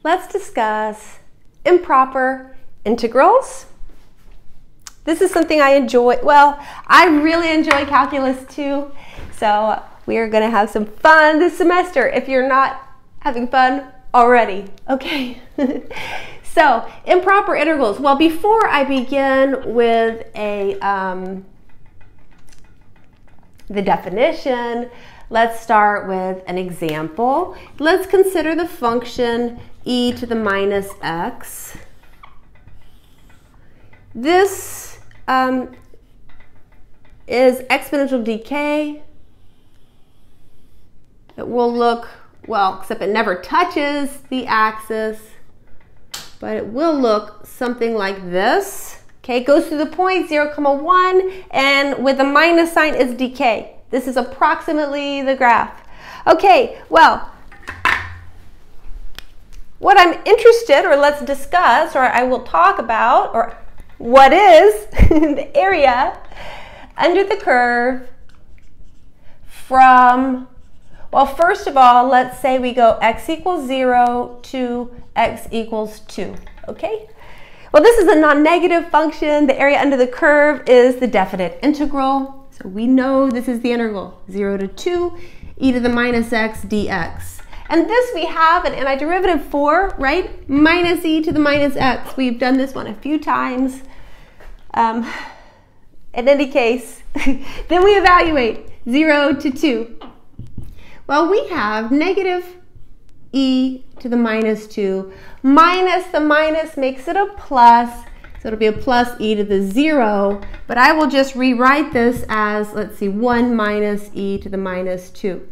let's discuss improper integrals. This is something I enjoy. Well, I really enjoy calculus too. So we are going to have some fun this semester if you're not having fun already. Okay. So improper integrals. Well, before I begin with the definition, let's start with an example. Let's consider the function e to the minus x. This is exponential decay. It will look, well, except it never touches the axis, but it will look something like this. Okay, it goes through the point 0, 1, and with the minus sign is decay. This is approximately the graph. Okay, well, what I'm interested, or let's discuss, or I will talk about, or what is the area under the curve from, well, first of all, let's say we go x equals 0 to x equals 2, okay? Well, this is a non-negative function. The area under the curve is the definite integral. So we know this is the integral, 0 to 2, e to the minus x dx. And this we have an antiderivative for, right? Minus e to the minus x. We've done this one a few times. In any case, then we evaluate 0 to 2. Well, we have negative e to the minus 2 minus the minus makes it a plus, so it'll be a plus e to the 0, but I will just rewrite this as, let's see, 1 minus e to the minus 2.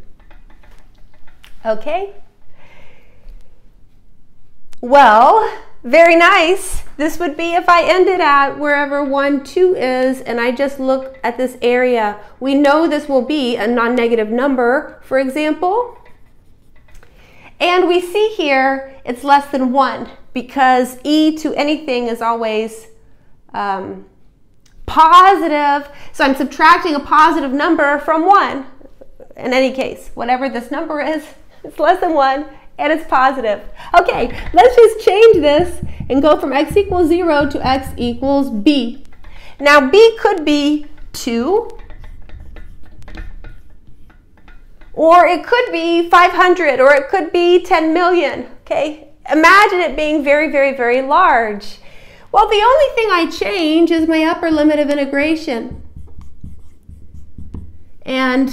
Okay? Well, very nice. This would be if I ended at wherever 1, 2 is, and I just look at this area. We know this will be a non-negative number, for example. And we see here it's less than 1 because e to anything is always positive. So I'm subtracting a positive number from 1. In any case, whatever this number is, it's less than 1 and it's positive. Okay, let's just change this and go from x equals 0 to x equals b. Now b could be 2. Or it could be 500, or it could be 10 million, okay? Imagine it being very, very, very large. Well, the only thing I change is my upper limit of integration. And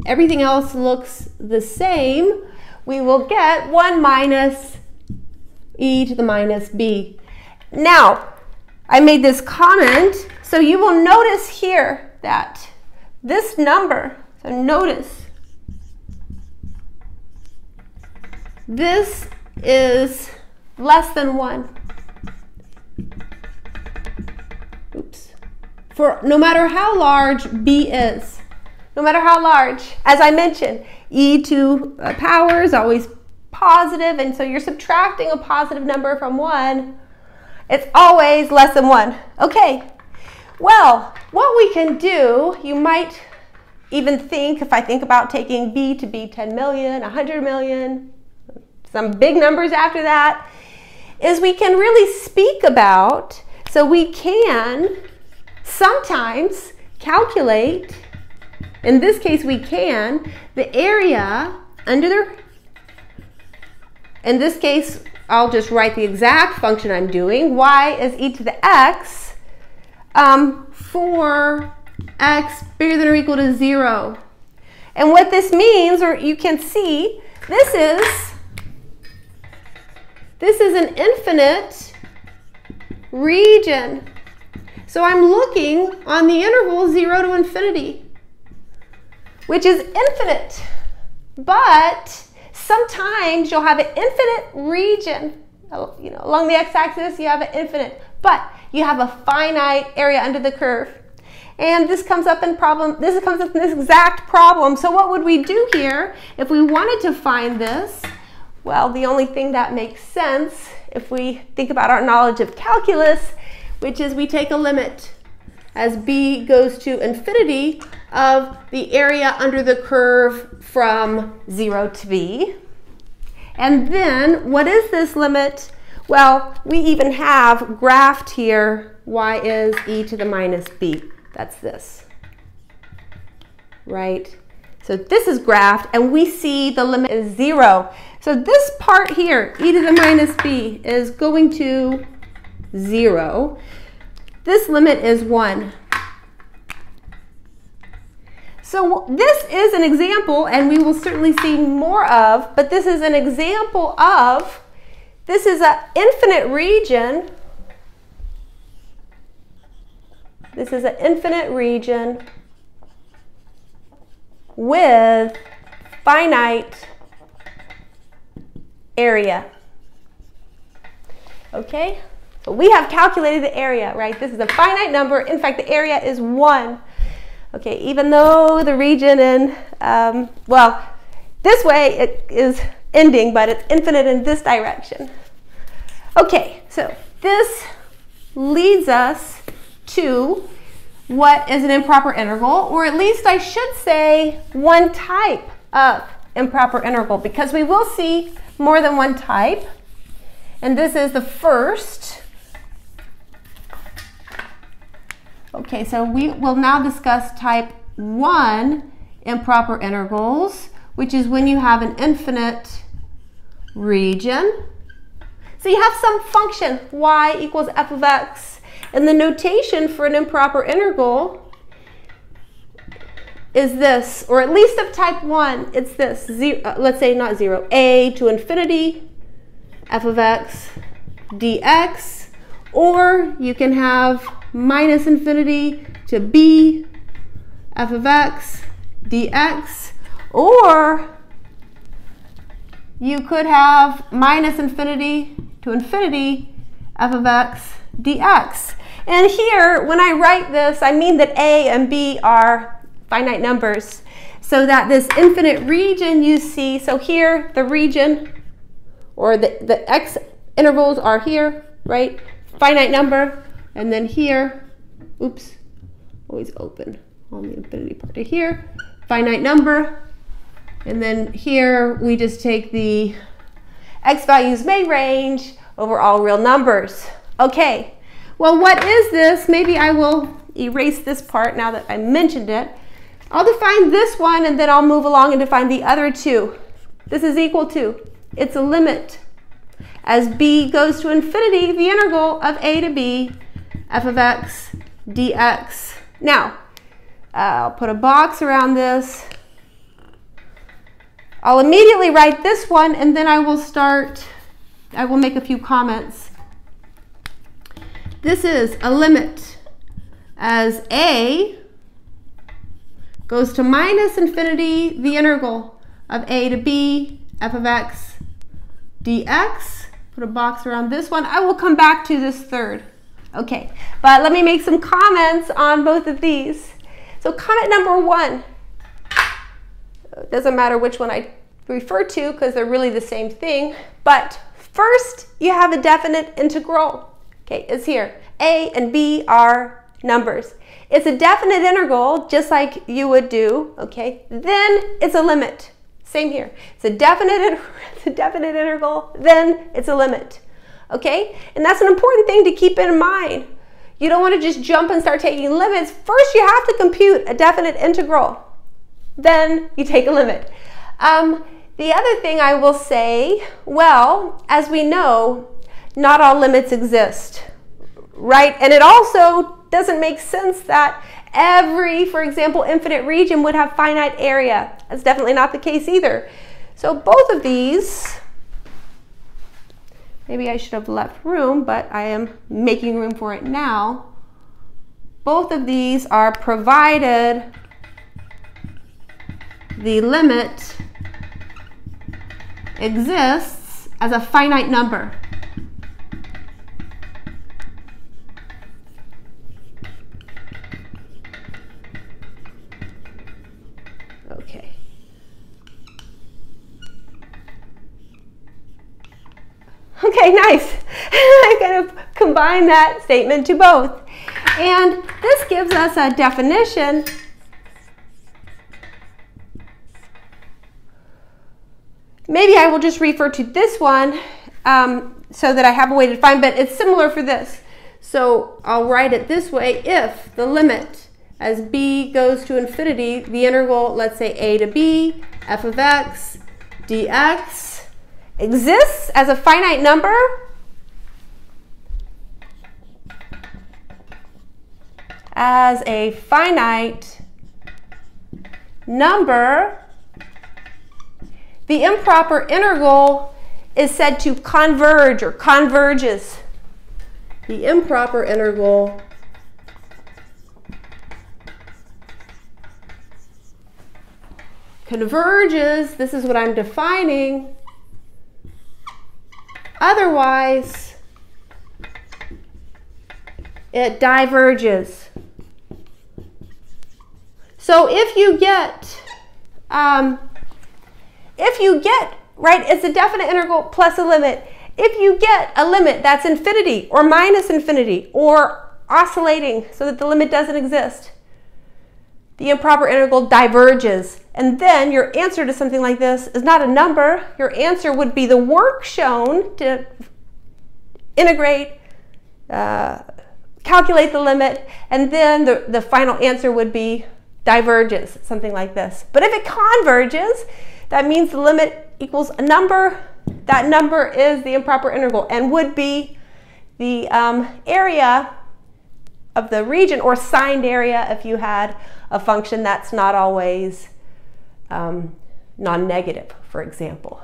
everything else looks the same. We will get 1 minus e to the minus b. Now, I made this comment, so you will notice here that this number, so notice, this is less than 1. Oops. For no matter how large b is, no matter how large, as I mentioned, e to power is always positive, and so you're subtracting a positive number from 1. It's always less than 1. Okay, well, what we can do, you might even think, if I think about taking b to be 10 million, 100 million, some big numbers after that, is we can really speak about, so we can sometimes calculate, in this case we can, the area under the, in this case I'll just write the exact function I'm doing, y is e to the x, for x bigger than or equal to 0. And what this means, or you can see, this is an infinite region. So I'm looking on the interval 0 to infinity, which is infinite. But sometimes you'll have an infinite region. You know, along the x-axis you have an infinite, but you have a finite area under the curve. And this comes up in this exact problem. So what would we do here if we wanted to find this? Well, the only thing that makes sense if we think about our knowledge of calculus, which is we take a limit as b goes to infinity of the area under the curve from 0 to b. And then what is this limit? Well, we even have graphed here, y is e to the minus b. That's this, right? So this is graphed, and we see the limit is 0. So this part here, e to the minus b, is going to 0. This limit is 1. So this is an example, and we will certainly see more of, but this is an example of, this is an infinite region. This is an infinite region with finite area. Okay? So we have calculated the area, right? This is a finite number. In fact, the area is 1. Okay, even though the region in, well, this way it is ending, but it's infinite in this direction. Okay, so this leads us to what is an improper integral, or at least I should say one type of improper integral, because we will see more than one type. And this is the first. Okay, so we will now discuss type 1 improper integrals, which is when you have an infinite region. So you have some function, y equals f of x, and the notation for an improper integral is this, or at least of type 1, it's this, let's say not 0, a to infinity, f of x dx, or you can have minus infinity to b f of x dx, or you could have minus infinity to infinity f of x dx. And here, when I write this, I mean that a and b are finite numbers, so that this infinite region you see, so here the region, or the x intervals are here, right? Finite number. And then here, oops, always open on the infinity part to here, finite number. And then here we just take the x values may range over all real numbers. Okay, well, what is this? Maybe I will erase this part now that I mentioned it. I'll define this one, and then I'll move along and define the other two. This is equal to, it's a limit. As b goes to infinity, the integral of a to b f of x dx. Now, I'll put a box around this. I'll immediately write this one, and then I will make a few comments. This is a limit as a goes to minus infinity, the integral of a to b f of x dx. Put a box around this one. I will come back to this third. Okay, but let me make some comments on both of these. So comment number 1, it doesn't matter which one I refer to because they're really the same thing, but first you have a definite integral. Okay, it's here. A and B are numbers. It's a definite integral, just like you would do, okay? Then it's a limit. Same here. It's a definite integral, then it's a limit. Okay? And that's an important thing to keep in mind. You don't want to just jump and start taking limits. First, you have to compute a definite integral. Then you take a limit. The other thing I will say, well, as we know, not all limits exist, right? And it also doesn't make sense that every, for example, infinite region would have finite area. That's definitely not the case either. So both of these, maybe I should have left room, but I am making room for it now. Both of these are provided the limit exists as a finite number. Okay. Okay, nice. I kind of combine that statement to both. And this gives us a definition maybe I will just refer to this one so that I have a way to define, but it's similar for this. So I'll write it this way: if the limit as b goes to infinity, the integral, let's say a to b, f of x dx, exists as a finite number, the improper integral is said to converge or converges. The improper integral converges. This is what I'm defining. Otherwise, it diverges. So if you get, right, it's a definite integral plus a limit. If you get a limit that's infinity or minus infinity or oscillating so that the limit doesn't exist, the improper integral diverges. And then your answer to something like this is not a number. Your answer would be the work shown to integrate, calculate the limit, and then the final answer would be diverges, something like this. But if it converges, that means the limit equals a number. That number is the improper integral and would be the area of the region or signed area if you had a function that's not always non-negative, for example.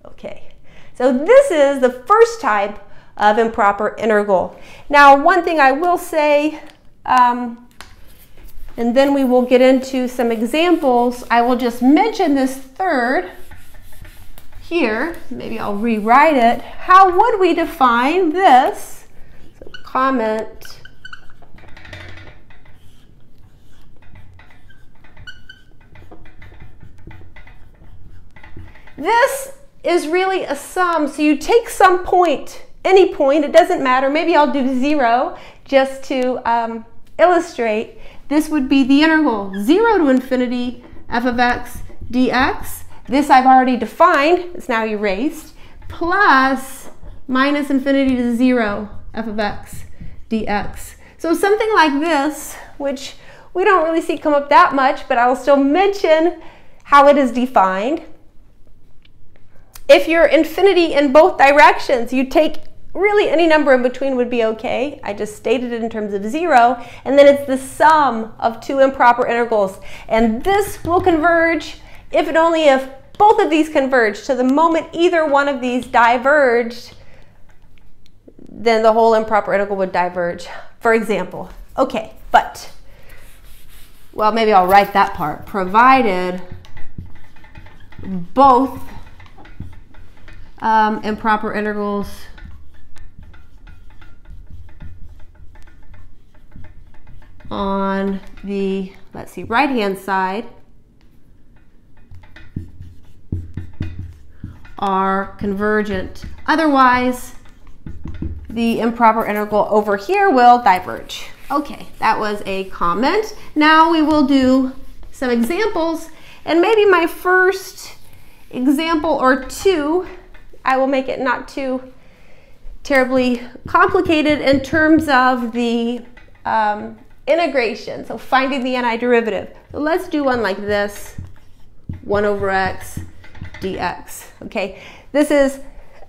Okay, so this is the first type of improper integral. Now, one thing I will say, and then we will get into some examples, I will just mention this third here. Maybe I'll rewrite it. How would we define this? So comment. This is really a sum, so you take some point, any point, it doesn't matter. Maybe I'll do 0 just to illustrate. This would be the integral 0 to infinity f of x dx. This I've already defined, it's now erased, plus minus infinity to 0 f of x dx. So something like this, which we don't really see come up that much, but I will still mention how it is defined. If you're infinity in both directions, you take really any number in between would be okay. I just stated it in terms of 0, and then it's the sum of two improper integrals. And this will converge if and only if both of these converge. So the moment either one of these diverged, then the whole improper integral would diverge, for example. Okay, but, well, maybe I'll write that part. Provided both improper integrals on the, let's see, right-hand side are convergent. Otherwise, the improper integral over here will diverge. Okay, that was a comment. Now we will do some examples, and maybe my first example or two, I will make it not too terribly complicated in terms of the integration, so finding the antiderivative. So let's do one like this, 1 over x dx. Okay, this is,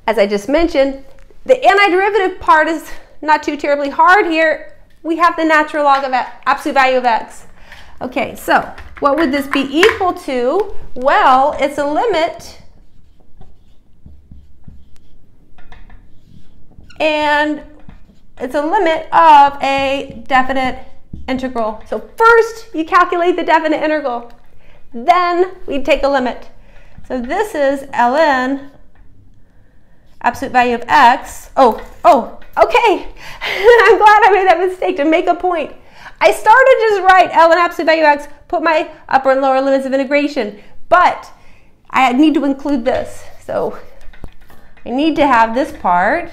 as I just mentioned, the antiderivative part is not too terribly hard here. We have the natural log of absolute value of x. Okay, so what would this be equal to? Well, it's a limit, and it's a limit of a definite integral. So first you calculate the definite integral, then we take a limit. So this is ln absolute value of x. Oh, okay. I'm glad I made that mistake to make a point. I started just right, ln absolute value of x, put my upper and lower limits of integration, but I need to include this. So I need to have this part.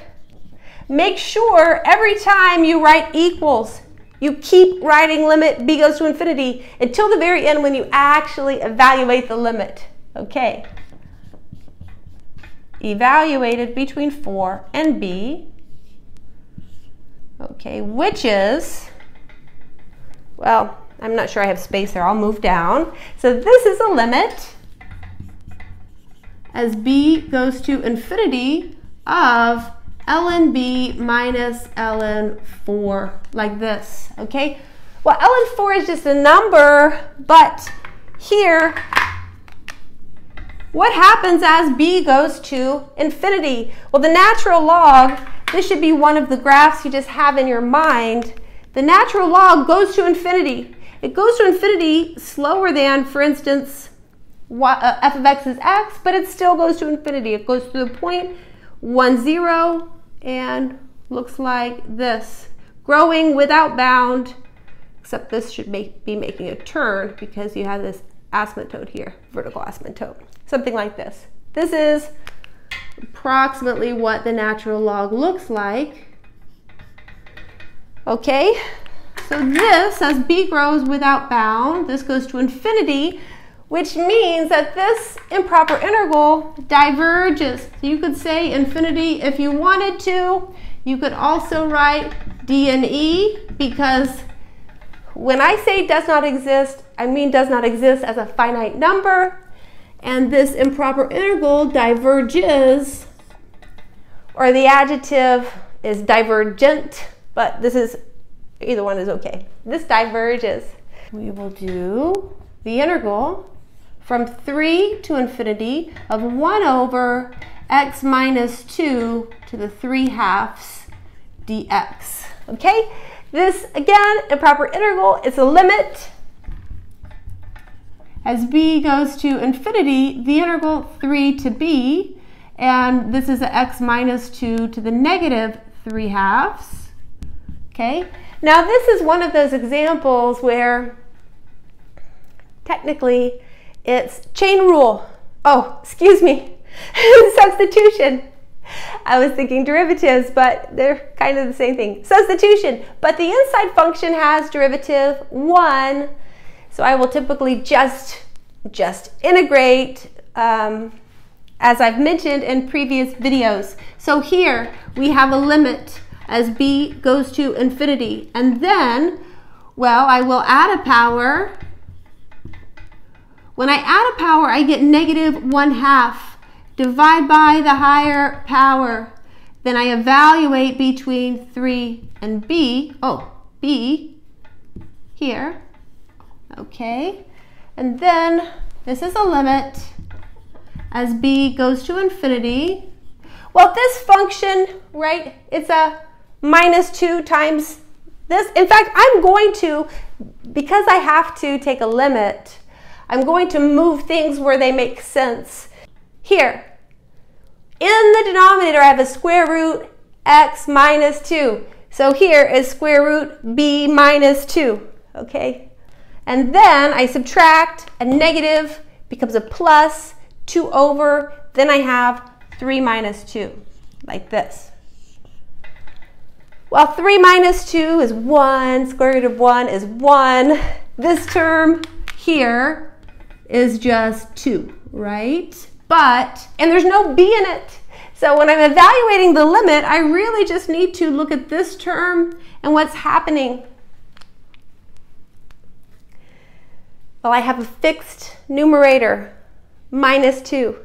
Make sure every time you write equals, you keep writing limit b goes to infinity until the very end when you actually evaluate the limit. Okay. evaluated between 4 and b, okay, which is, well, I'm not sure I have space there, I'll move down. So this is a limit as b goes to infinity of ln b minus ln 4, like this, okay? Well, ln 4 is just a number, but here, what happens as b goes to infinity? Well, the natural log, this should be one of the graphs you just have in your mind. The natural log goes to infinity. It goes to infinity slower than, for instance, f of x is x, but it still goes to infinity. It goes to the point 1, 0, and looks like this. Growing without bound, except this should be making a turn because you have this asymptote here, vertical asymptote. Something like this. This is approximately what the natural log looks like. Okay, so this, as b grows without bound, this goes to infinity, which means that this improper integral diverges. So you could say infinity if you wanted to. You could also write d and e, because when I say does not exist, I mean does not exist as a finite number. And this improper integral diverges, or the adjective is divergent, but this is, either one is okay. This diverges. We will do the integral from 3 to infinity of 1 over x minus 2 to the 3/2 dx. Okay? This, again, improper integral, it's a limit. As b goes to infinity, the integral 3 to b, and this is a x minus 2 to the negative 3/2. Okay? Now this is one of those examples where technically it's chain rule. Oh, excuse me, substitution. I was thinking derivatives, but they're kind of the same thing. Substitution, but the inside function has derivative 1. So I will typically just integrate, as I've mentioned in previous videos. So here we have a limit as b goes to infinity. And then, well, I will add a power. When I add a power, I get negative 1/2. Divide by the higher power. Then I evaluate between 3 and b. Oh, b here. Okay, and then this is a limit as b goes to infinity. Well, this function, right, it's a minus 2 times this. In fact, I'm going to, because I have to take a limit, I'm going to move things where they make sense. Here, in the denominator, I have a square root x minus 2. So here is square root b minus 2, okay? And then I subtract, a negative becomes a plus, 2 over, then I have 3 minus 2, like this. Well, 3 minus 2 is 1, square root of 1 is 1. This term here is just 2, right? But, and there's no b in it. So when I'm evaluating the limit, I really just need to look at this term and what's happening. Well, I have a fixed numerator, minus 2.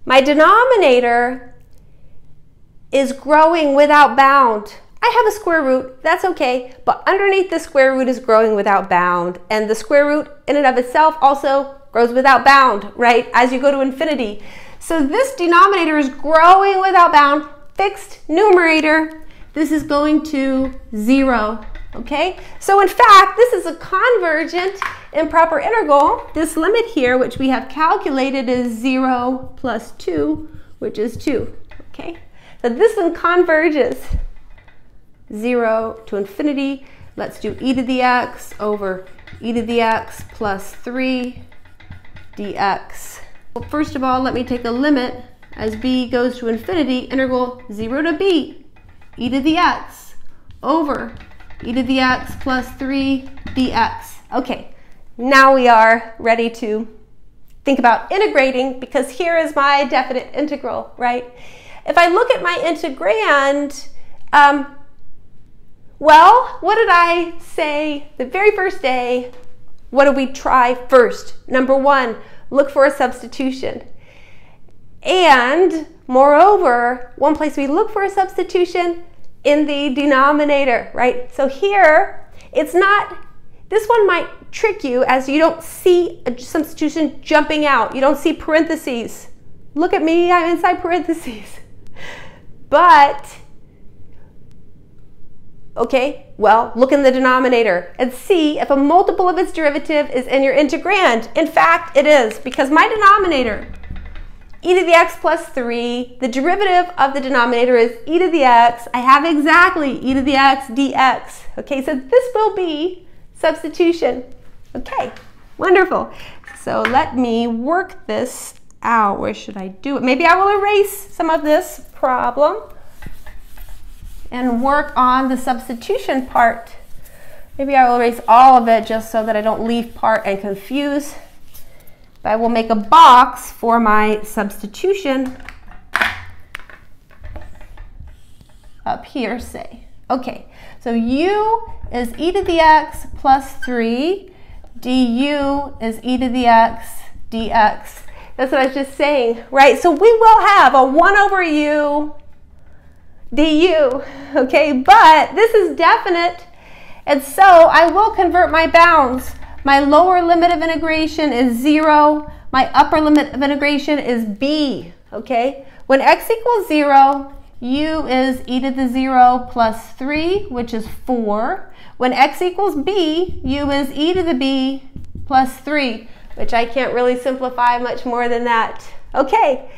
My denominator is growing without bound. I have a square root, that's okay, but underneath the square root is growing without bound, and the square root in and of itself also grows without bound, right, as you go to infinity. So this denominator is growing without bound, fixed numerator. This is going to 0, okay? So in fact, this is a convergent improper integral. This limit here, which we have calculated, is 0 plus 2, which is 2, okay? So this one converges 0 to infinity. Let's do e to the x over e to the x plus 3 dx. Well, first of all, let me take a limit as b goes to infinity, integral 0 to b, e to the x over e to the x plus 3 dx. Okay, now we are ready to think about integrating, because here is my definite integral, right? If I look at my integrand, well, what did I say the very first day? What did we try first? Number one, look for a substitution. And moreover, one place we look for a substitution in the denominator, right? So here, it's not, this one might trick you as you don't see a substitution jumping out. You don't see parentheses. Look at me, I'm inside parentheses. But, okay, well, look in the denominator and see if a multiple of its derivative is in your integrand. In fact, it is, because my denominator, e to the x plus 3, the derivative of the denominator is e to the x. I have exactly e to the x dx. Okay, so this will be substitution. Okay, wonderful. So let me work this out. Where should I do it? Maybe I will erase some of this problem and work on the substitution part. Maybe I will erase all of it just so that I don't leave part and confuse. But I will make a box for my substitution up here, say. Okay, so u is e to the x plus 3, du is e to the x dx. That's what I was just saying, right? So we will have a 1 over u du, okay? But this is definite, and so I will convert my bounds. My lower limit of integration is 0. My upper limit of integration is b, okay? When x equals 0, u is e to the 0 plus 3, which is 4. When x equals b, u is e to the b plus 3, which I can't really simplify much more than that. Okay,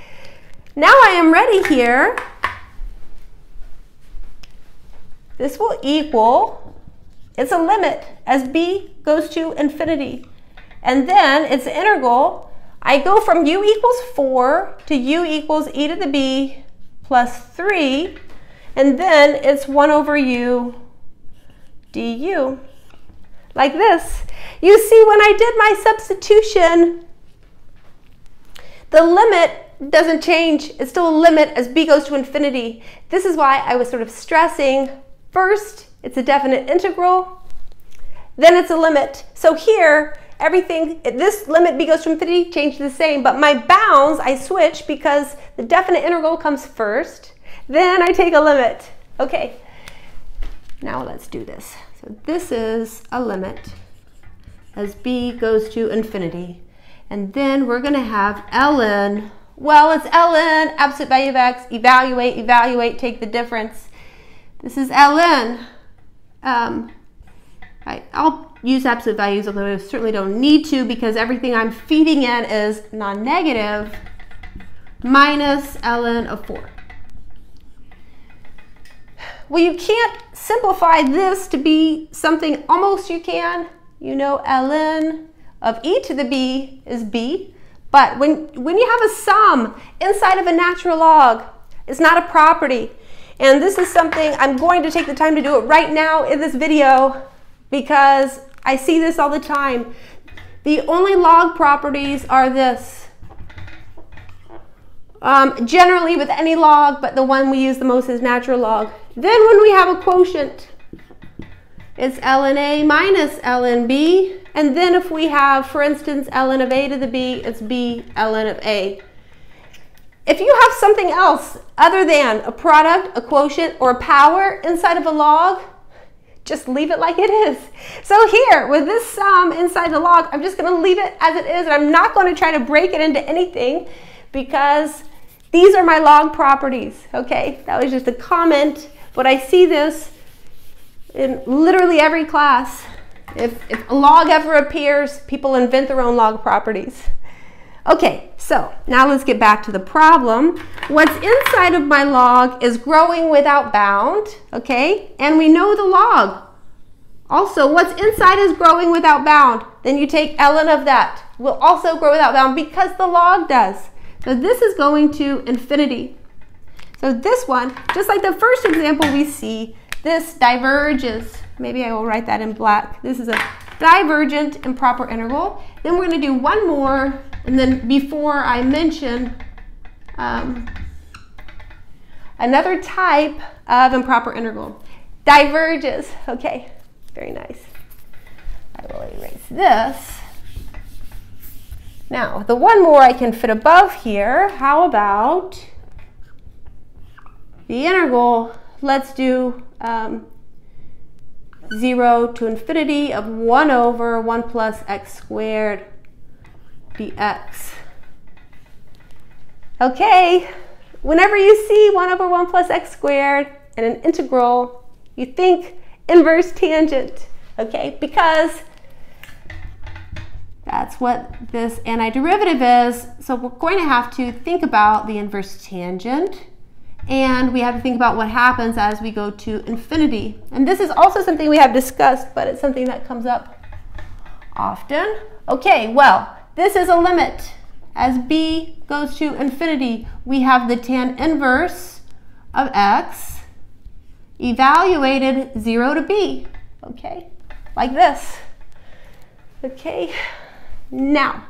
now I am ready here. This will equal, it's a limit as b goes to infinity. And then its integral, I go from u equals 4 to u equals e to the b plus 3, and then it's 1 over u du, like this. You see, when I did my substitution, the limit doesn't change. It's still a limit as b goes to infinity. This is why I was sort of stressing, first, it's a definite integral, then it's a limit. So here, everything, this limit b goes to infinity changed the same, but my bounds, I switch because the definite integral comes first, then I take a limit. Okay, now let's do this. So this is a limit as b goes to infinity. And then we're going to have ln, well, it's ln, absolute value of x, evaluate, evaluate, take the difference. This is ln. I'll use absolute values, although I certainly don't need to because everything I'm feeding in is non-negative, minus ln of 4. Well, you can't simplify this to be something, almost you can. You know, ln of e to the b is b, but when you have a sum inside of a natural log, it's not a property. And this is something I'm going to take the time to do it right now in this video because I see this all the time. The only log properties are this. Generally with any log, but the one we use the most is natural log. Then when we have a quotient, it's ln a minus ln b. And then if we have, for instance, ln of a to the b, it's b ln of a. If you have something else other than a product, a quotient, or a power inside of a log, just leave it like it is. So here, with this sum inside the log, I'm just going to leave it as it is, and I'm not going to try to break it into anything because these are my log properties, okay? That was just a comment, but I see this in literally every class. If a log ever appears, people invent their own log properties. Okay, so now let's get back to the problem. What's inside of my log is growing without bound, okay? And we know the log. Also, what's inside is growing without bound. Then you take ln of that. Will also grow without bound because the log does. So this is going to infinity. So this one, just like the first example we see, this diverges. Maybe I will write that in black. This is a divergent improper integral. Then we're going to do one more And then before I mention another type of improper integral, diverges. Okay, very nice. I will erase this. Now, the one more I can fit above here, how about the integral? Let's do 0 to infinity of 1 over 1 plus x squared dx. Okay, whenever you see 1 over 1 plus x squared in an integral, you think inverse tangent, okay? Because that's what this antiderivative is. So we're going to have to think about the inverse tangent, and we have to think about what happens as we go to infinity. And this is also something we have discussed, but it's something that comes up often. Okay, well, this is a limit. As b goes to infinity, we have the tan inverse of x evaluated 0 to b, okay, like this. Okay, now,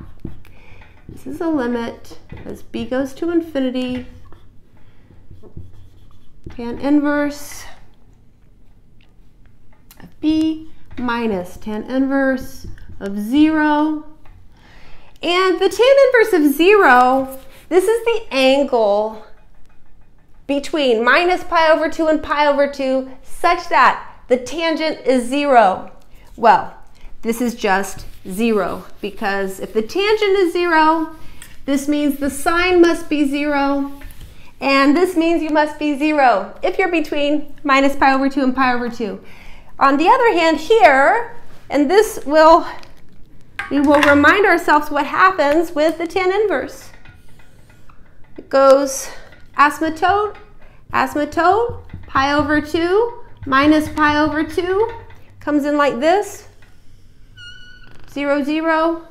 this is a limit as b goes to infinity, tan inverse of b minus tan inverse of 0. And the tan inverse of 0, this is the angle between minus pi over 2 and pi over 2 such that the tangent is 0. Well, this is just 0, because if the tangent is 0, this means the sine must be 0, and this means you must be 0 if you're between minus pi over 2 and pi over 2. On the other hand here, and we will remind ourselves what happens with the tan inverse. It goes asymptote, asymptote, pi over 2 minus pi over 2 comes in like this. 0, 0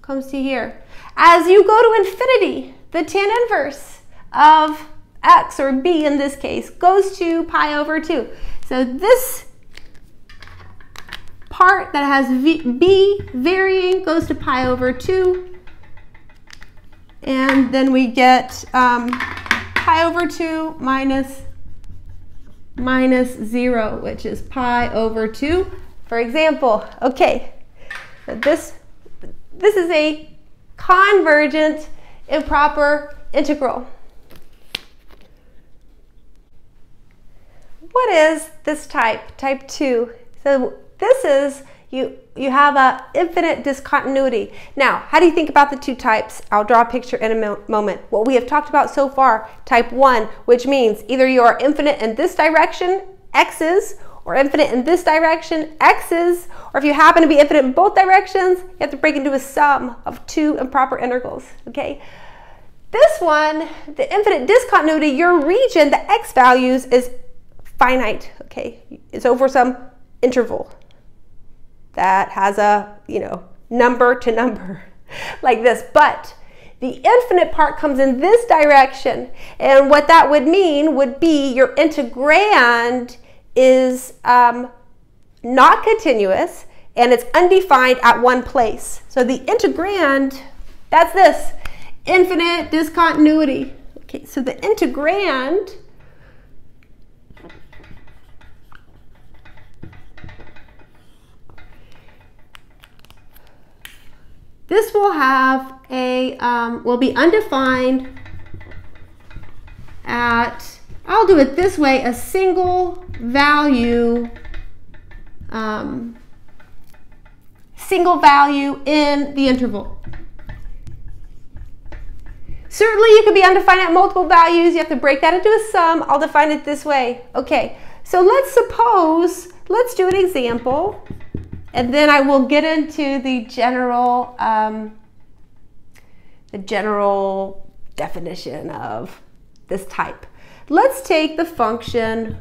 comes to here. As you go to infinity, the tan inverse of x, or b in this case, goes to pi over 2. So this part that has b varying goes to pi over 2. And then we get pi over 2 minus 0, which is pi over 2, for example. Okay. This is a convergent improper integral. What is this type, type 2? So this is, you have an infinite discontinuity. Now, how do you think about the two types? I'll draw a picture in a moment. What we have talked about so far, type 1, which means either you are infinite in this direction, x's, or infinite in this direction, x's, or if you happen to be infinite in both directions, you have to break into a sum of two improper integrals, okay? This one, the infinite discontinuity, your region, the x values, is finite, okay? It's over some interval that has a, number to number, like this. But the infinite part comes in this direction, and what that would mean would be your integrand is not continuous, and it's undefined at one place. So the integrand, that's this, infinite discontinuity. Okay, so the integrand this will have a, will be undefined at, I'll do it this way, a single value in the interval. Certainly you could be undefined at multiple values. You have to break that into a sum. I'll define it this way. Okay, so let's do an example, and then I will get into the general definition of this type. Let's take the function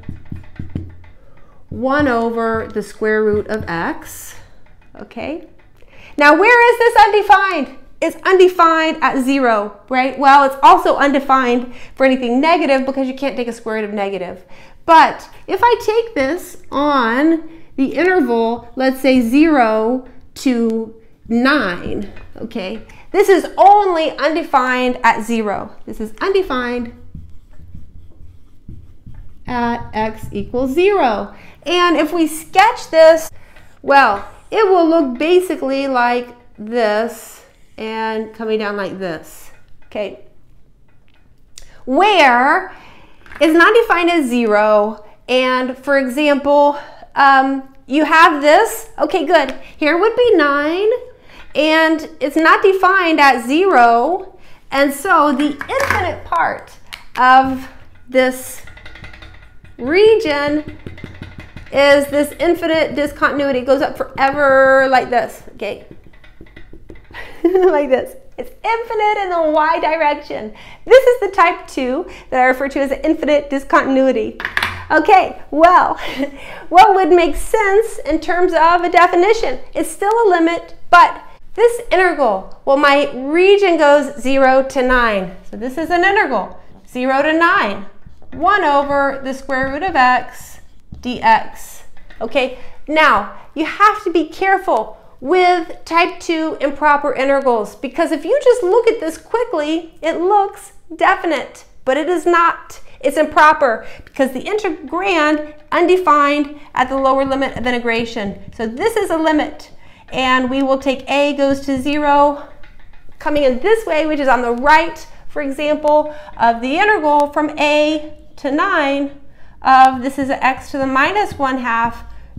1 over the square root of x, okay? Now, where is this undefined? It's undefined at 0, right? Well, it's also undefined for anything negative because you can't take a square root of negative. But if I take this on the interval, let's say 0 to 9, okay, This is only undefined at 0. This is undefined at x equals 0. And if we sketch this, well, it will look basically like this and coming down like this, okay? Where it's not defined as 0, and for example, you have this, okay, good. Here would be 9, and it's not defined at 0, and so the infinite part of this region is this infinite discontinuity. It goes up forever like this, okay? Like this. It's infinite in the y direction. This is the type 2 that I refer to as an infinite discontinuity. Okay, well, what would make sense in terms of a definition? It's still a limit, but this integral, well, my region goes 0 to 9. So this is an integral, 0 to 9. 1 over the square root of x dx. Okay, now you have to be careful with type 2 improper integrals, because if you just look at this quickly, it looks definite, but it is not. It's improper because the integrand undefined at the lower limit of integration. So this is a limit, and we will take a goes to 0 coming in this way, which is on the right, for example, of the integral from a to 9 of this is x to the minus 1/2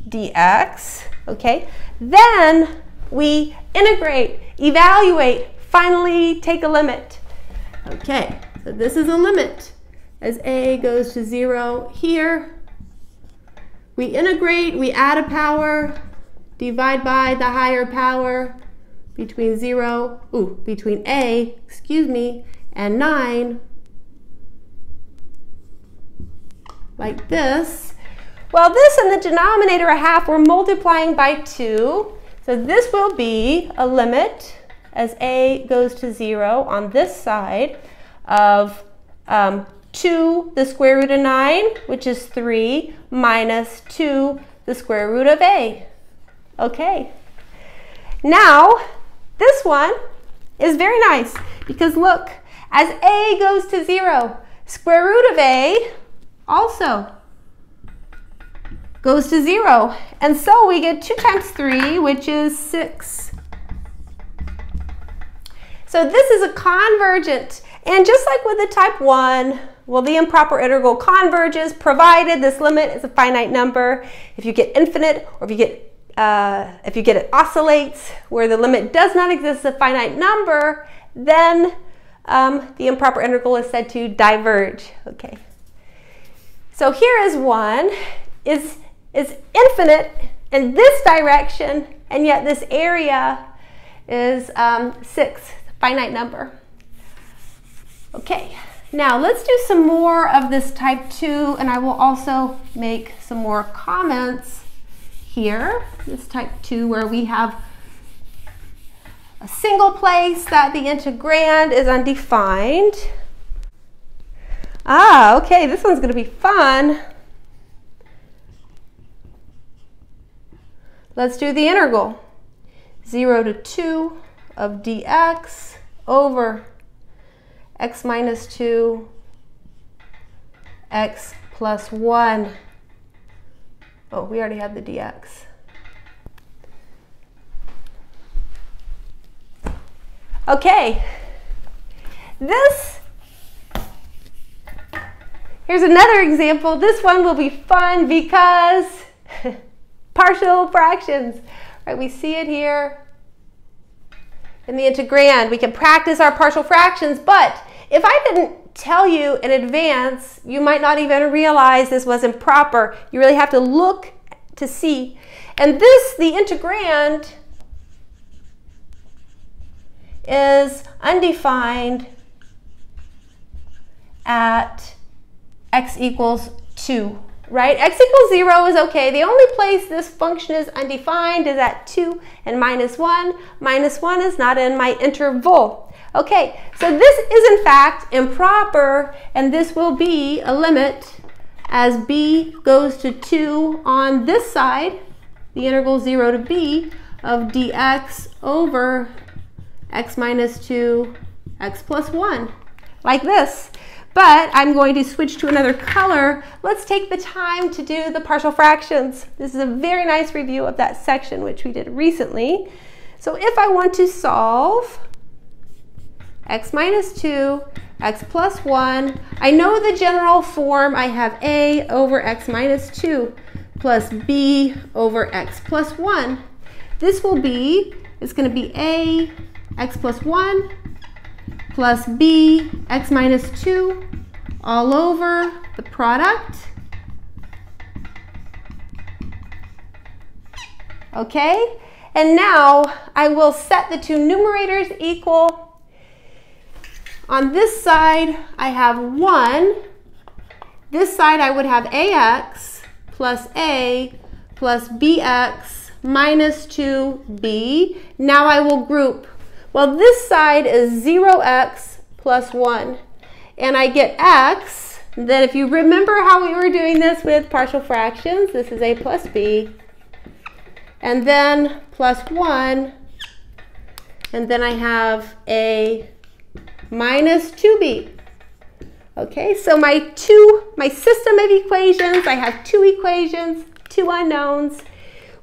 dx. Okay, then we integrate, evaluate, finally take a limit. Okay, so this is a limit as a goes to 0 here. We integrate, we add a power, divide by the higher power between between a, and 9, like this. Well, this and the denominator a half, we're multiplying by 2. So this will be a limit as a goes to 0 on this side of 2 the square root of 9, which is 3, minus 2 the square root of a. Okay. Now, this one is very nice because look, as a goes to 0, square root of a also goes to 0. And so we get 2 times 3, which is 6. So this is a convergent. And just like with the type 1, well, the improper integral converges provided this limit is a finite number. If you get infinite, or if you get it oscillates, where the limit does not exist as a finite number, then the improper integral is said to diverge. Okay. So here is one is infinite in this direction, and yet this area is 6, finite number. Okay, now let's do some more of this type 2, and I will also make some more comments here. This type 2 where we have a single place that the integrand is undefined. Ah, okay, this one's going to be fun. Let's do the integral. 0 to 2 of dx over x minus 2, x plus 1. Oh, we already have the dx. Okay, here's another example. This one will be fun because partial fractions, right? We see it here in the integrand. We can practice our partial fractions, but if I didn't tell you in advance, you might not even realize this was improper. You really have to look to see. And this, the integrand, is undefined at x equals 2, right? X equals 0 is okay. The only place this function is undefined is at 2 and minus 1. Minus 1 is not in my interval. Okay, so this is in fact improper, and this will be a limit as b goes to 2 on this side, the integral 0 to b of dx over x minus 2, x plus 1, like this. But I'm going to switch to another color. Let's take the time to do the partial fractions. This is a very nice review of that section, which we did recently. So if I want to solve x minus 2, x plus 1, I know the general form. I have a over x minus 2 plus b over x plus 1. This will be, it's going to be a x plus 1 plus b x minus 2 all over the product. Okay, and now I will set the two numerators equal. On this side I have 1. This side I would have ax plus a plus bx minus 2b. Now I will group. Well, this side is 0x plus 1. And I get x. Then if you remember how we were doing this with partial fractions, this is a plus b. And then plus 1. And then I have a minus 2b. Okay, so my system of equations, I have two equations, two unknowns.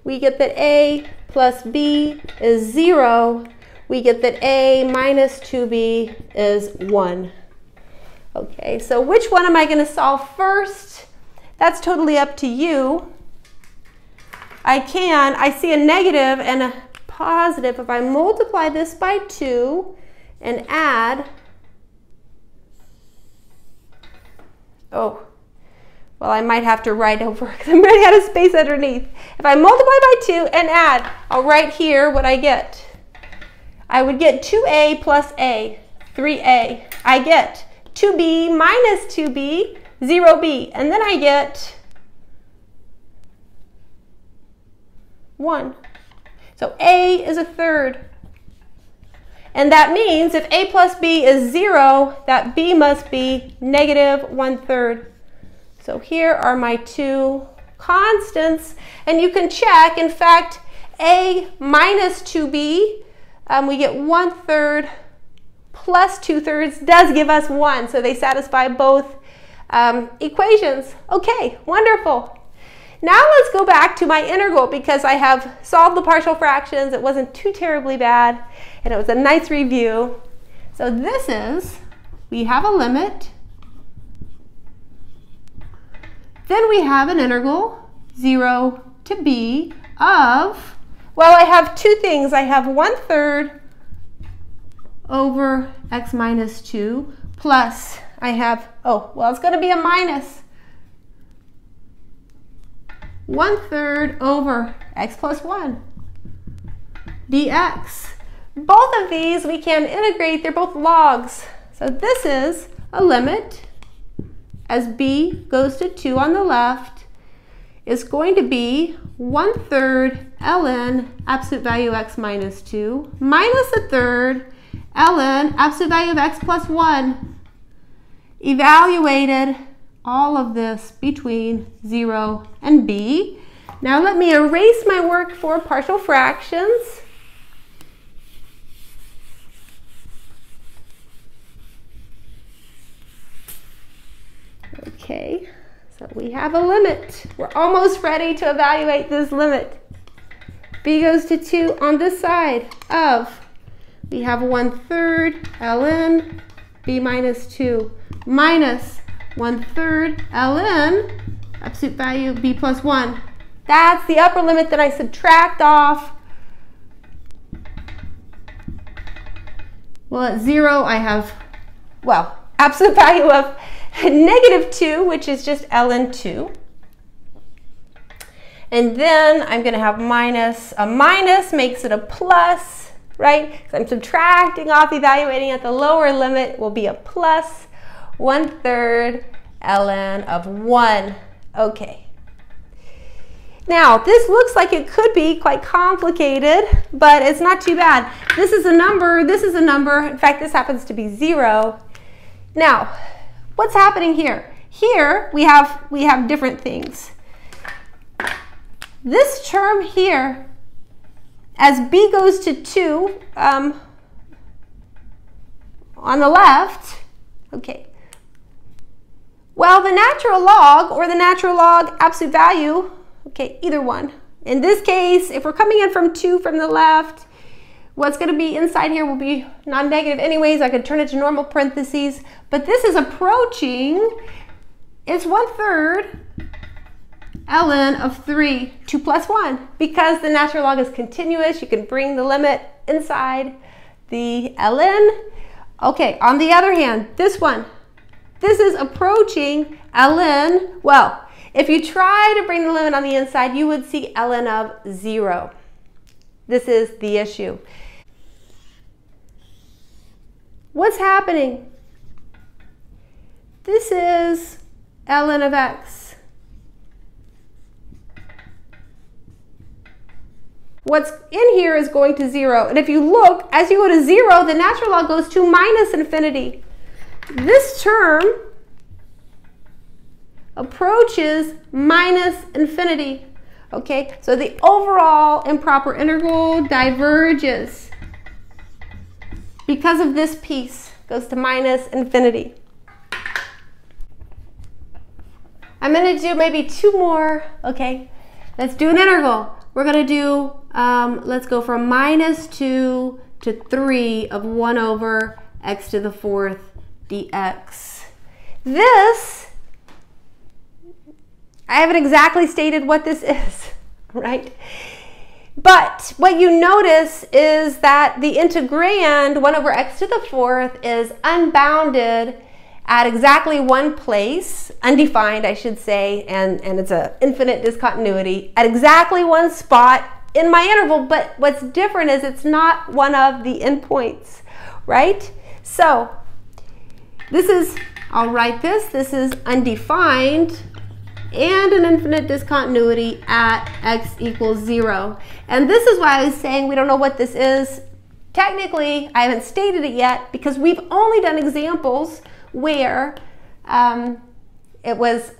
We get that a plus b is 0. We get that a minus 2b is 1. Okay, so which one am I going to solve first? That's totally up to you. I see a negative and a positive. If I multiply this by 2 and add, oh, well, I might have to write over because I'm running out of space underneath. If I multiply by 2 and add, I'll write here what I get. I would get 2a plus a, 3a. I get 2b minus 2b, 0b. And then I get 1. So a is a third. And that means if a plus b is 0, that b must be negative 1/3. So here are my two constants. And you can check, in fact, a minus 2b, we get 1/3 plus 2/3 does give us 1. So they satisfy both equations. Okay, wonderful. Now let's go back to my integral because I have solved the partial fractions. It wasn't too terribly bad, and it was a nice review. So this is, we have a limit. Then we have an integral, 0 to b of, well, I have two things. I have 1/3 over x minus 2 plus I have, oh, well, it's going to be a minus 1/3 over x plus 1 dx. Both of these we can integrate. They're both logs. So this is a limit as b goes to 2 on the left is going to be 1/3 ln absolute value x minus 2 minus 1/3 ln absolute value of x plus 1. Evaluated all of this between 0 and b. Now let me erase my work for partial fractions. Okay, so we have a limit. We're almost ready to evaluate this limit. B goes to 2 on this side of, we have 1/3 ln b minus 2 minus 1/3 ln absolute value b plus 1. That's the upper limit that I subtract off. Well, at 0 I have, well, absolute value of negative 2, which is just ln 2. And then I'm going to have minus. A minus makes it a plus, right? Because I'm subtracting off, evaluating at the lower limit, it will be a plus 1/3 ln of 1. Okay. Now, this looks like it could be quite complicated, but it's not too bad. This is a number, this is a number. In fact, this happens to be 0. Now, what's happening here? Here, we have different things. This term here, as b goes to 2, on the left, okay, well, the natural log or the natural log absolute value, okay, either one. In this case, if we're coming in from 2 from the left, what's going to be inside here will be non-negative anyways. I could turn it to normal parentheses, but this is approaching, it's 1/3 ln of 3, 2 plus 1. Because the natural log is continuous, you can bring the limit inside the ln. Okay, on the other hand, this one, this is approaching ln, well, if you try to bring the limit on the inside, you would see ln of 0. This is the issue. What's happening? This is ln of x. What's in here is going to 0. And if you look, as you go to 0, the natural log goes to minus infinity. This term approaches minus infinity. Okay, so the overall improper integral diverges because of this piece, goes to minus infinity. I'm going to do maybe 2 more. Okay, let's do an integral. We're going to do, let's go from -2 to 3 of 1 over x to the 4th dx. This, I haven't exactly stated what this is, right? But what you notice is that the integrand, 1 over x to the 4th, is unbounded at exactly one place, undefined I should say, and it's an infinite discontinuity, at exactly one spot in my interval, but what's different is it's not one of the endpoints, right? So this is, I'll write this is undefined and an infinite discontinuity at x equals 0. And this is why I was saying we don't know what this is. Technically, I haven't stated it yet because we've only done examples where it was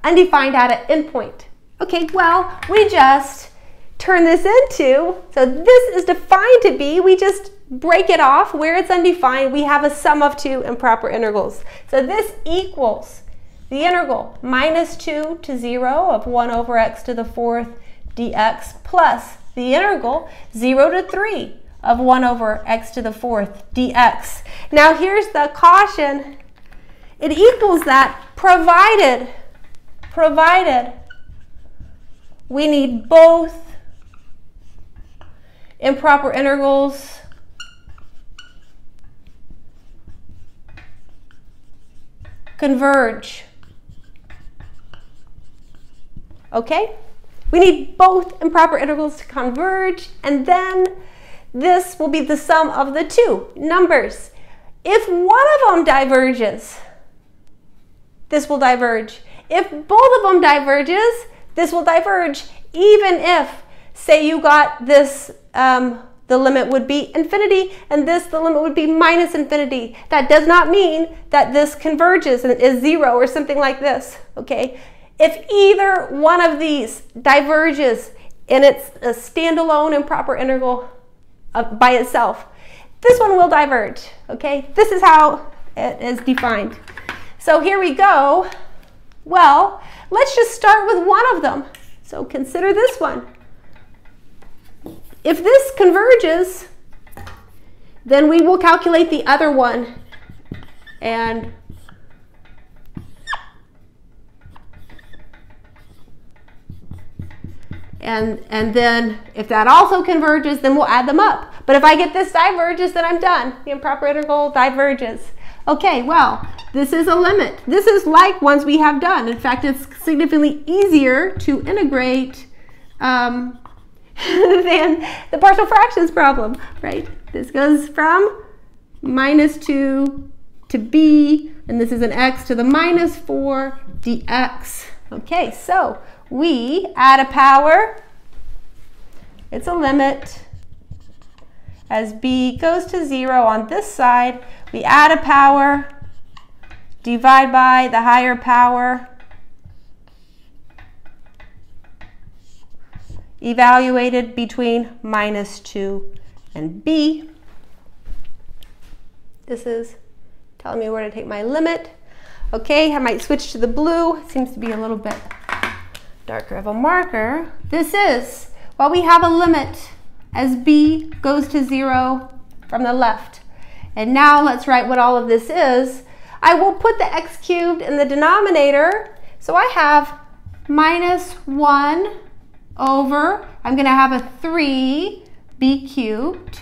undefined at an endpoint. Okay, well, we just turn this into, so this is defined to be, we just break it off where it's undefined. We have a sum of 2 improper integrals. So this equals the integral -2 to 0 of 1 over x to the 4th dx plus the integral 0 to 3 of 1 over x to the 4th dx. Now here's the caution. It equals that provided we need both improper integrals converge. Okay? We need both improper integrals to converge, and then this will be the sum of the 2 numbers. If one of them diverges, this will diverge. If both of them diverges, this will diverge, even if, say you got this, the limit would be infinity, and this, the limit would be minus infinity. That does not mean that this converges and is 0 or something like this, okay? If either one of these diverges and it's a standalone improper integral by itself, this one will diverge, okay? This is how it is defined. So here we go. Well, let's just start with one of them. So consider this one. If this converges, then we will calculate the other one. And then if that also converges, then we'll add them up. But if I get this diverges, then I'm done. The improper integral diverges. Okay, well, this is a limit. This is like ones we have done. In fact, it's significantly easier to integrate than the partial fractions problem, right? This goes from -2 to b, and this is an x to the -4 dx. Okay, so we add a power. It's a limit. As b goes to 0 on this side, we add a power, divide by the higher power, evaluated between -2 and b. This is telling me where to take my limit. Okay, I might switch to the blue. It seems to be a little bit darker of a marker. This is, well, we have a limit as b goes to 0 from the left. And now let's write what all of this is. I will put the x cubed in the denominator. So I have minus 1 over, I'm going to have a 3b cubed.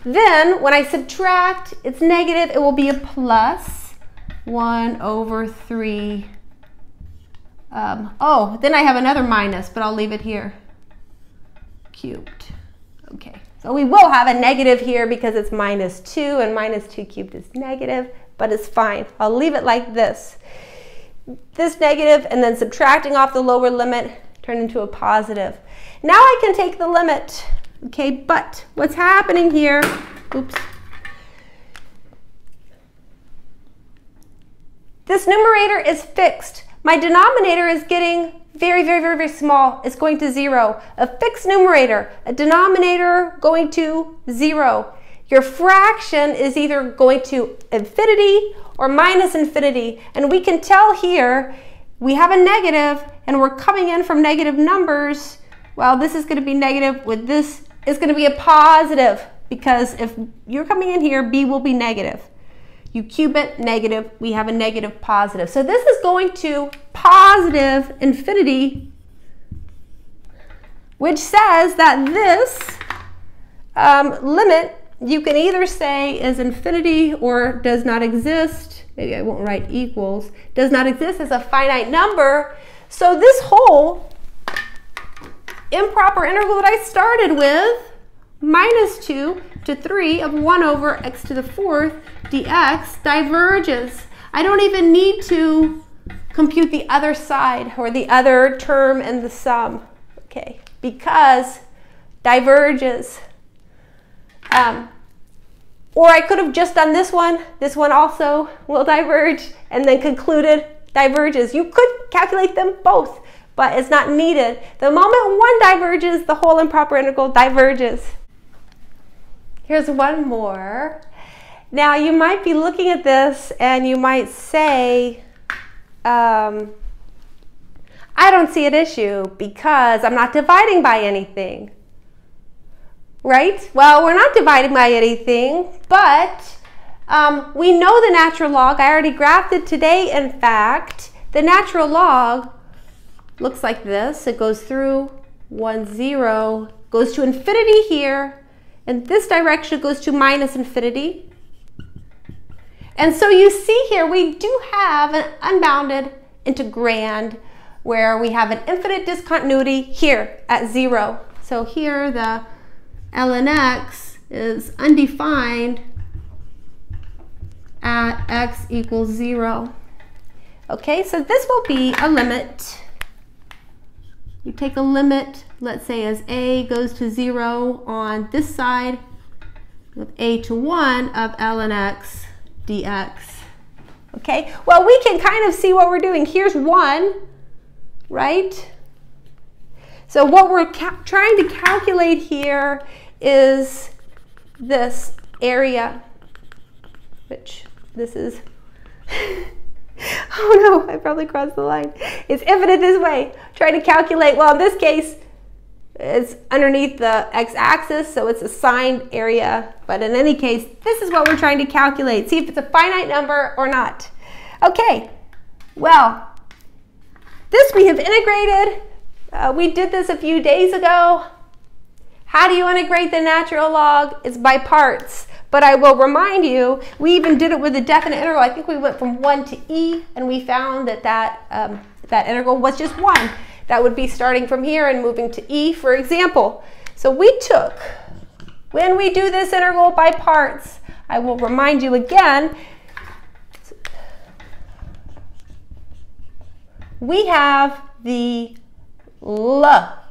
Then when I subtract, it's negative, it will be a plus 1 over 3. Oh, then I have another minus, but I'll leave it here, cubed. Okay, so we will have a negative here because it's minus 2, and minus 2 cubed is negative, but it's fine. I'll leave it like this. This negative, and then subtracting off the lower limit, turn into a positive. Now I can take the limit. Okay, but what's happening here, oops. This numerator is fixed. My denominator is getting very, very, very, very small. It's going to 0. A fixed numerator, a denominator going to 0. Your fraction is either going to infinity or minus infinity. And we can tell here we have a negative and we're coming in from negative numbers. Well, this is going to be negative with this is going to be a positive, because if you're coming in here, b will be negative. You cube it, negative, we have a negative positive. So this is going to positive infinity, which says that this limit, you can either say is infinity or does not exist. Maybe I won't write equals. Does not exist as a finite number. So this whole improper integral that I started with, minus 2 to 3 of 1 over x to the 4th dx, diverges. I don't even need to compute the other side or the other term in the sum, okay, because diverges. Or I could have just done this one also will diverge, and then concluded diverges. You could calculate them both, but it's not needed. The moment one diverges, the whole improper integral diverges. Here's one more. Now you might be looking at this and you might say, I don't see an issue because I'm not dividing by anything. Right? Well, we're not dividing by anything, but we know the natural log. I already graphed it today, in fact. The natural log looks like this. It goes through 1, 0, goes to infinity here, and this direction goes to minus infinity. And so you see here, we do have an unbounded integrand where we have an infinite discontinuity here at 0. So here the ln x is undefined at x equals 0. Okay, so this will be a limit. You take a limit, let's say as a goes to 0 on this side with a to 1 of ln x dx. Okay, well, we can kind of see what we're doing. Here's 1, right? So what we're trying to calculate here is this area, which this is, oh no, I probably crossed the line. It's infinite this way. Trying to calculate, well, in this case, it's underneath the x-axis, so it's a signed area. But in any case, this is what we're trying to calculate. See if it's a finite number or not. Okay, well, this we have integrated. We did this a few days ago. How do you integrate the natural log? It's by parts. But I will remind you, we even did it with a definite integral. I think we went from 1 to e, and we found that that integral was just 1. That would be starting from here and moving to e, for example. So we took, when we do this integral by parts, I will remind you again, we have the l.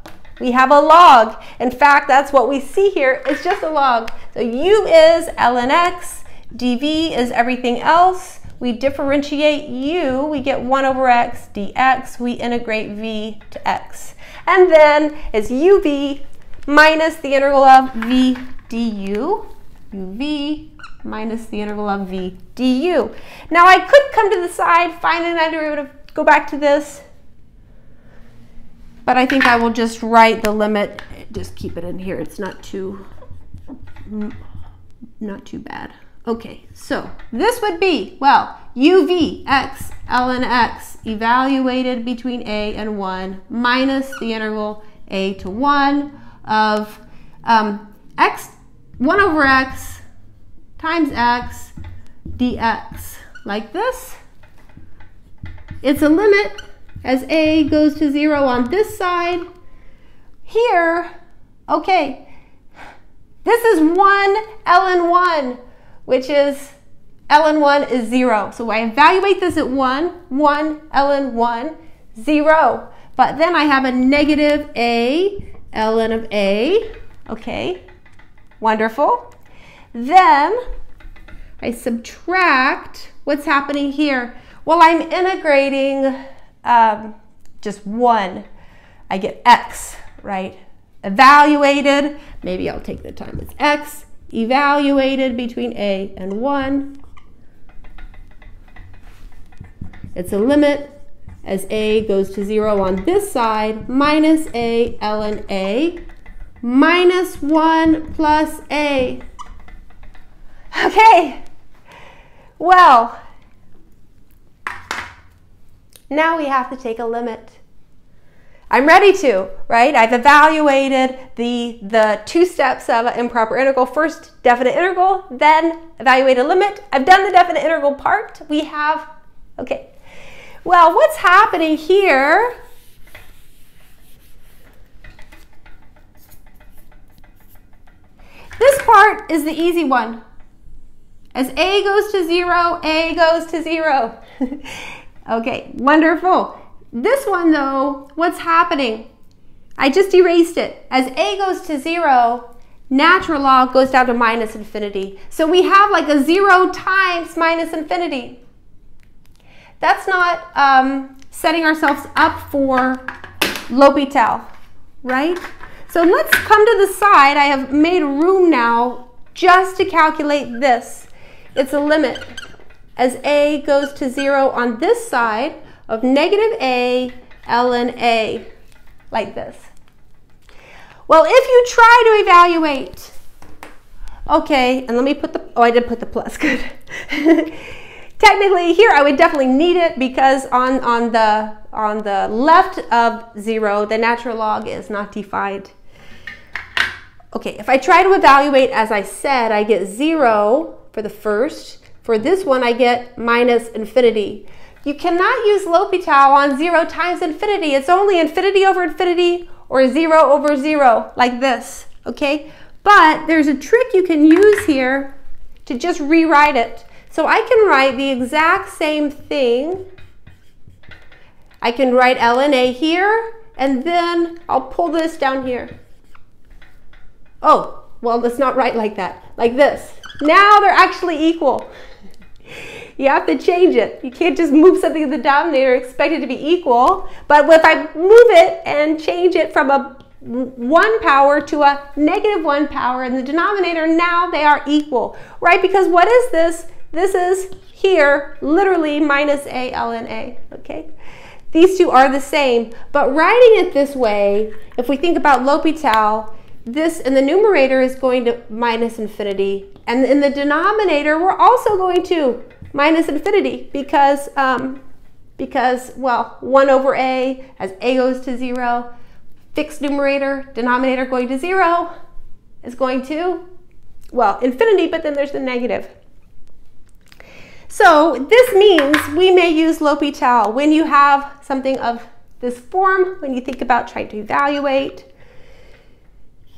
We have a log. In fact, that's what we see here. It's just a log. So u is ln x, dv is everything else. We differentiate u, we get 1 over x dx. We integrate v to x. And then it's uv minus the integral of v du, uv minus the integral of v du. Now I could come to the side, find an antiderivative, go back to this, but I think I will just write the limit, just keep it in here. It's not too bad. Okay, so this would be, well, uv x ln x evaluated between a and 1 minus the integral a to 1 of x 1 over x times x dx, like this. It's a limit as a goes to 0 on this side. Here, okay, this is 1 ln 1, which is ln 1 is 0. So I evaluate this at 1 ln 1, 0. But then I have a negative a ln of a. Okay, wonderful. Then I subtract what's happening here. Well, I'm integrating just 1. I get x, right? Evaluated, maybe I'll take the time, it's x evaluated between a and 1. It's a limit as a goes to 0 on this side, minus a ln a, minus 1 plus a. Okay, well, now we have to take a limit. I'm ready to, right? I've evaluated the 2 steps of an improper integral. First, definite integral, then evaluate a limit. I've done the definite integral part. We have, okay. Well, what's happening here? This part is the easy one. As a goes to 0, a goes to 0. Okay, wonderful. This one though, what's happening? I just erased it. As a goes to 0, natural log goes down to minus infinity. So we have like a 0 times minus infinity. That's not setting ourselves up for L'Hopital, right? So let's come to the side. I have made room now just to calculate this. It's a limit as a goes to 0 on this side of negative a ln a, like this. Well, if you try to evaluate, okay, and let me put the, oh, I did put the plus, good. Technically here I would definitely need it because on the left of 0, the natural log is not defined. Okay, if I try to evaluate as I said, I get 0 for the first. For this one I get minus infinity. You cannot use L'Hopital on 0 times infinity. It's only infinity over infinity or 0 over 0, like this, okay? But there's a trick you can use here to just rewrite it. So I can write the exact same thing. I can write ln a here, and then I'll pull this down here. Oh, well, let's not write like that, like this. Now they're actually equal. You have to change it. You can't just move something in the denominator and expect it to be equal. But if I move it and change it from a 1 power to a negative 1 power in the denominator, now they are equal, right? Because what is this? This is here literally minus a ln a, okay? These two are the same, but writing it this way, if we think about L'Hopital, this in the numerator is going to minus infinity, and in the denominator we're also going to minus infinity because well, 1 over a as a goes to 0, fixed numerator, denominator going to 0 is going to, well, infinity, but then there's the negative. So this means we may use L'Hopital when you have something of this form, when you think about trying to evaluate.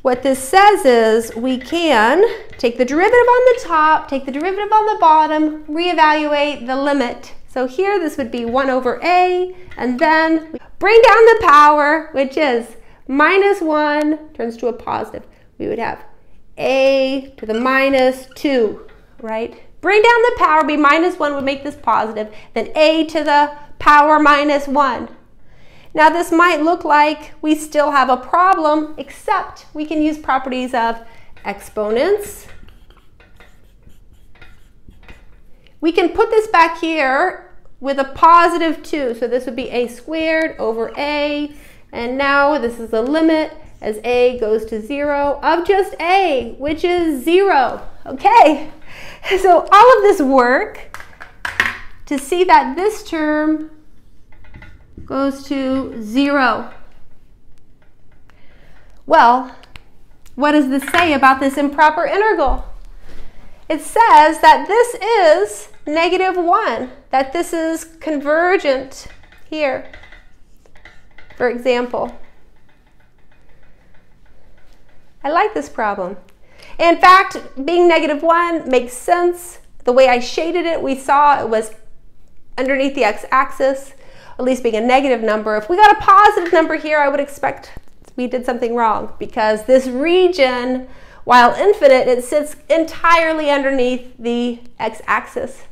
What this says is we can take the derivative on the top, take the derivative on the bottom, reevaluate the limit. So here this would be 1 over a, and then we bring down the power, which is minus 1 turns to a positive. We would have a to the minus 2, right? Bring down the power, be minus 1 would make this positive, then a to the power minus 1. Now this might look like we still have a problem, except we can use properties of exponents we can put this back here with a positive 2. So this would be a squared over a. And now this is the limit as a goes to 0 of just a, which is 0. Okay, so all of this work to see that this term goes to 0. Well, what does this say about this improper integral? It says that this is -1, that this is convergent here, for example. I like this problem. In fact, being -1 makes sense. The way I shaded it, we saw it was underneath the x-axis, at least being a negative number. If we got a positive number here, I would expect we did something wrong, because this region, while infinite, it sits entirely underneath the x-axis.